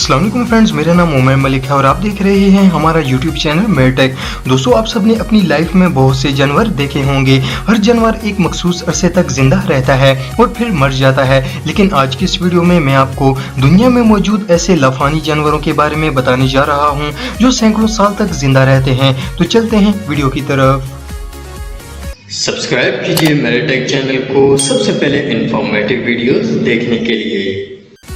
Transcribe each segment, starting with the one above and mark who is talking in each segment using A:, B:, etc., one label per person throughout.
A: अस्सलाम वालेकुम फ्रेंड्स, मेरा नाम उमर मलिक है और आप देख रहे हैं हमारा यूट्यूब चैनल मेरटेक। दोस्तों, आप सबने अपनी लाइफ में बहुत से जानवर देखे होंगे। हर जानवर एक मखसूस अरसे तक जिंदा रहता है और फिर मर जाता है, लेकिन आज की इस वीडियो में मैं आपको दुनिया में मौजूद ऐसे लाफानी जानवरों के बारे में बताने जा रहा हूँ जो सैकड़ों साल तक जिंदा रहते हैं। तो चलते हैं वीडियो की तरफ।
B: सब्सक्राइब कीजिए मेरटेक चैनल को सबसे पहले इंफॉर्मेटिव वीडियोस देखने के लिए।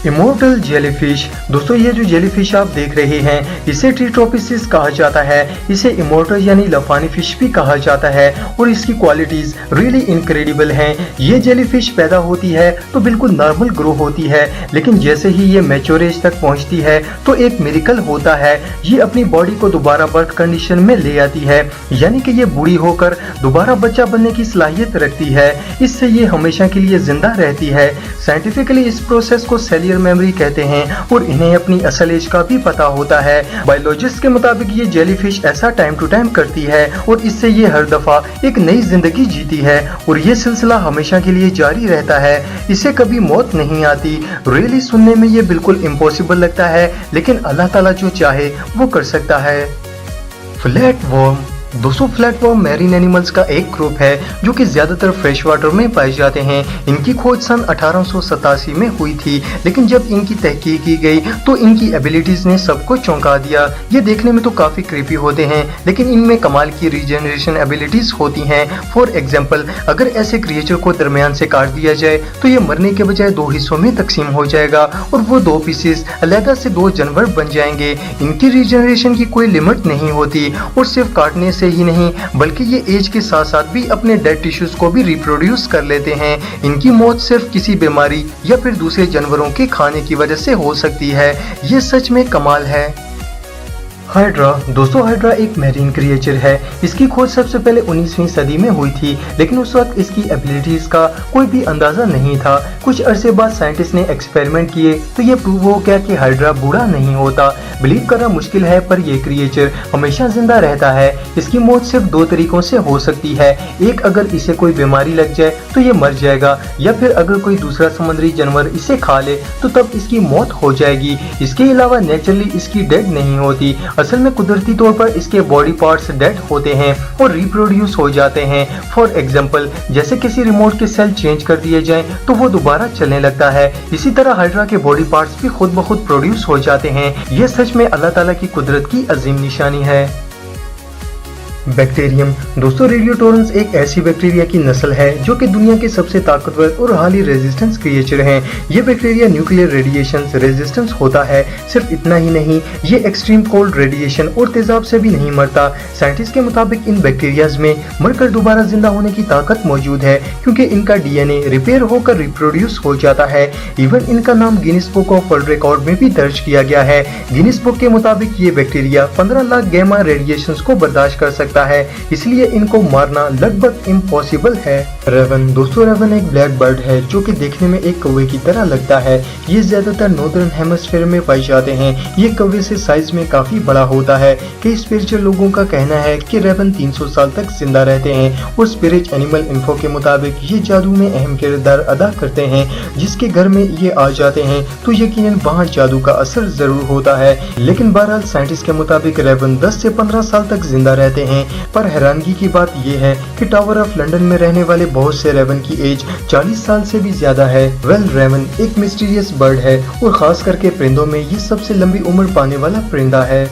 A: Immortal jellyfish. दोस्तों, ये जो जेलीफिश आप देख रहे हैं इसे ट्रीटोपिसिस कहा जाता है। इसे इमोर्टल यानी लाफानी फिश भी कहा जाता है और इसकी क्वालिटीज रियली इनक्रेडिबल हैं। ये जेलीफिश पैदा होती है तो बिल्कुल नॉर्मल ग्रो होती है, लेकिन जैसे ही ये मैच्योर एज तक पहुंचती है तो एक मिरेकल होता है। ये अपनी बॉडी को दोबारा बर्थ कंडीशन में ले आती है, यानी कि ये बूढ़ी होकर दोबारा बच्चा बनने की सलाहियत रखती है। इससे ये हमेशा के लिए जिंदा रहती है। साइंटिफिकली इस प्रोसेस को सेल्युलर मेमोरी कहते हैं और इन्हें अपनी असल एज का भी पता होता है। बायोलॉजिस्ट के मुताबिक ये जेलीफिश ऐसा टाइम टू टाइम करती है और इससे ये हर दफा एक नई जिंदगी जीती है और ये सिलसिला हमेशा के लिए जारी रहता है। इसे कभी मौत नहीं आती। रियली सुनने में ये बिल्कुल इम्पॉसिबल लगता है, लेकिन अल्लाह ताला जो चाहे वो कर सकता है। Flat worm. दोस्तों, फ्लैट वर्म मैरीन एनिमल्स का एक ग्रुप है जो कि ज्यादातर फ्रेश वाटर में पाए जाते हैं। इनकी खोज सन 1887 में हुई थी, लेकिन जब इनकी तहकीक की गई तो इनकी एबिलिटीज ने सबको चौंका दिया। ये देखने में तो काफी क्रीपी होते हैं, लेकिन इनमें कमाल की रीजनरेशन एबिलिटीज होती हैं। फॉर एग्जाम्पल, अगर ऐसे क्रिएचर को दरमियान से काट दिया जाए तो ये मरने के बजाय दो हिस्सों में तकसीम हो जाएगा और वो दो पीसेस अलग से दो जानवर बन जाएंगे। इनकी रीजनरेशन की कोई लिमिट नहीं होती और सिर्फ काटने से ही नहीं बल्कि ये एज के साथ साथ भी अपने डेड टिश्यूज को भी रिप्रोड्यूस कर लेते हैं। इनकी मौत सिर्फ किसी बीमारी या फिर दूसरे जानवरों के खाने की वजह से हो सकती है। ये सच में कमाल है। हाइड्रा। दोस्तों, हाइड्रा एक मैरीन क्रिएचर है। इसकी खोज सबसे पहले 19वीं सदी में हुई थी, लेकिन उस वक्त इसकी एबिलिटीज का कोई भी अंदाजा नहीं था। कुछ अरसे बाद साइंटिस्ट ने एक्सपेरिमेंट किए तो ये प्रूव हो गया कि हाइड्रा बूढ़ा नहीं होता। बिलीव करना मुश्किल है पर यह क्रिएचर हमेशा जिंदा रहता है। इसकी मौत सिर्फ दो तरीकों से हो सकती है। एक, अगर इसे कोई बीमारी लग जाए तो ये मर जाएगा, या फिर अगर कोई दूसरा समुद्री जानवर इसे खा ले तो तब इसकी मौत हो जाएगी। इसके अलावा नेचुरली इसकी डेथ नहीं होती। असल में कुदरती तौर पर इसके बॉडी पार्ट्स डेड होते हैं और रिप्रोड्यूस हो जाते हैं। फॉर एग्जांपल, जैसे किसी रिमोट के सेल चेंज कर दिए जाएं तो वो दोबारा चलने लगता है। इसी तरह हाइड्रा के बॉडी पार्ट्स भी खुद ब खुद प्रोड्यूस हो जाते हैं। ये सच में अल्लाह ताला की कुदरत की अजीम निशानी है। बैक्टीरियम। दोस्तों, रेडियोटोरन्स एक ऐसी बैक्टीरिया की नस्ल है जो कि दुनिया के सबसे ताकतवर और हाईली रेजिस्टेंस क्रिएचर हैं। ये बैक्टीरिया न्यूक्लियर रेडिएशन से रेजिस्टेंस होता है। सिर्फ इतना ही नहीं, ये एक्सट्रीम कोल्ड रेडिएशन और तेजाब से भी नहीं मरता। साइंटिस्ट के मुताबिक इन बैक्टीरियाज में मरकर दोबारा जिंदा होने की ताकत मौजूद है, क्योंकि इनका डीएनए रिपेयर होकर रिप्रोड्यूस हो जाता है। इवन इनका नाम Guinness book of world record में भी दर्ज किया गया है। गिनीज बुक के मुताबिक ये बैक्टीरिया 15 लाख गैमा रेडिएशन को बर्दाश्त कर सकता है, इसलिए इनको मारना लगभग इम्पॉसिबल है। रेवन। दोस्तों, रेवन एक ब्लैक बर्ड है जो कि देखने में एक कौवे की तरह लगता है। ये ज्यादातर नॉर्दर्न हेमिस्फीयर में पाए जाते हैं। ये कौवे से साइज में काफी बड़ा होता है। कई स्पिरिचुअल लोगों का कहना है कि रेवन 300 साल तक जिंदा रहते हैं और स्पिरिट एनिमल इन्फो के मुताबिक ये जादू में अहम किरदार अदा करते हैं। जिसके घर में ये आ जाते हैं तो यकीनन वहाँ जादू का असर जरूर होता है, लेकिन बहरहाल साइंटिस्ट के मुताबिक रेवन 10 से 15 साल तक जिंदा रहते हैं। पर हैरानगी की बात यह है कि टावर ऑफ लंदन में रहने वाले बहुत से रेवन की एज 40 साल से भी ज्यादा है। रेवन एक मिस्टीरियस बर्ड है और खास करके परिंदों में ये सबसे लंबी उम्र पाने वाला परिंदा है।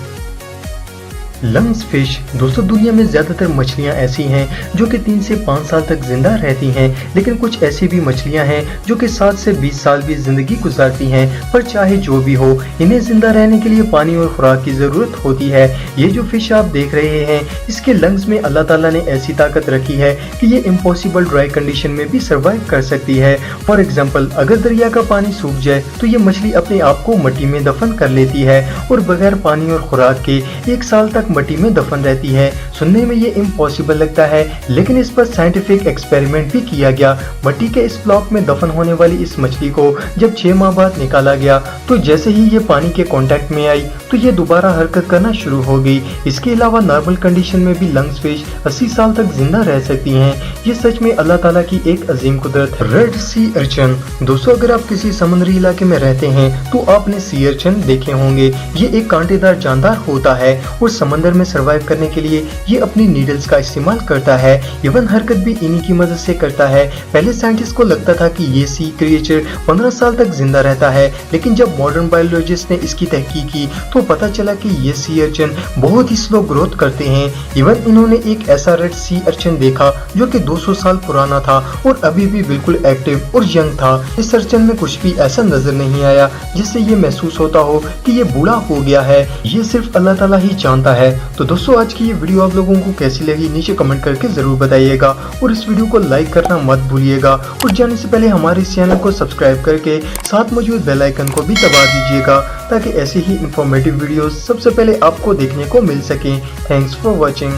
A: Lungs fish. दोस्तों, दुनिया में ज्यादातर मछलियां ऐसी हैं जो कि 3 से 5 साल तक जिंदा रहती हैं, लेकिन कुछ ऐसी भी मछलियां हैं जो कि 7 से 20 साल भी जिंदगी गुजारती हैं। पर चाहे जो भी हो, इन्हें जिंदा रहने के लिए पानी और खुराक की जरूरत होती है। ये जो फिश आप देख रहे हैं, इसके लंग्स में अल्लाह ताला ने ऐसी ताकत रखी है कि ये इम्पॉसिबल ड्राई कंडीशन में भी सर्वाइव कर सकती है। फॉर एग्जाम्पल, अगर दरिया का पानी सूख जाए तो ये मछली अपने आप को मिट्टी में दफन कर लेती है और बगैर पानी और खुराक के 1 साल तक तक मट्टी में दफन रहती है। सुनने में ये इम्पॉसिबल लगता है, लेकिन इस पर साइंटिफिक एक्सपेरिमेंट भी किया गया। मट्टी के इस ब्लॉक में दफन होने वाली इस मछली को जब 6 माह बाद निकाला गया तो जैसे ही ये पानी के कांटेक्ट में आई तो ये दोबारा हरकत करना शुरू हो गई। इसके अलावा नॉर्मल कंडीशन में भी लंग्स फिश 80 साल तक जिंदा रह सकती हैं। ये सच में अल्लाह ताला की एक अजीम कुदरत है। रेड सी अर्चन। दोस्तों, अगर आप किसी समुद्री इलाके में रहते हैं तो आपने सी अर्चन देखे होंगे। ये एक कांटेदार जानदार होता है और समंदर में सर्वाइव करने के लिए ये अपनी नीडल्स का इस्तेमाल करता है। इवन हरकत भी इन्हीं की मदद से करता है। पहले साइंटिस्ट को लगता था कि ये सी क्रिएचर 15 साल तक जिंदा रहता है, लेकिन जब मॉडर्न बायोलॉजिस्ट ने इसकी तहकीक की तो पता चला कि ये सी अर्चन बहुत ही स्लो ग्रोथ करते हैं। इवन इन्होंने एक ऐसा रेड सी अर्चन देखा जो कि 200 साल पुराना था और अभी भी बिल्कुल एक्टिव और यंग था। इस अर्चन में कुछ भी ऐसा नजर नहीं आया जिससे ये महसूस होता हो कि ये बूढ़ा हो गया है। ये सिर्फ अल्लाह ताला ही जानता है। तो दोस्तों, आज की ये वीडियो आप लोगों को कैसी लगी नीचे कमेंट करके जरूर बताइएगा और इस वीडियो को लाइक करना मत भूलिएगा और जाने से पहले हमारे इस चैनल को सब्सक्राइब करके साथ मौजूद बेल आइकन को भी दबा दीजिएगा ताकि ऐसी ही इंफॉर्मेटिव वीडियोस सबसे पहले आपको देखने को मिल सके। Thanks for watching.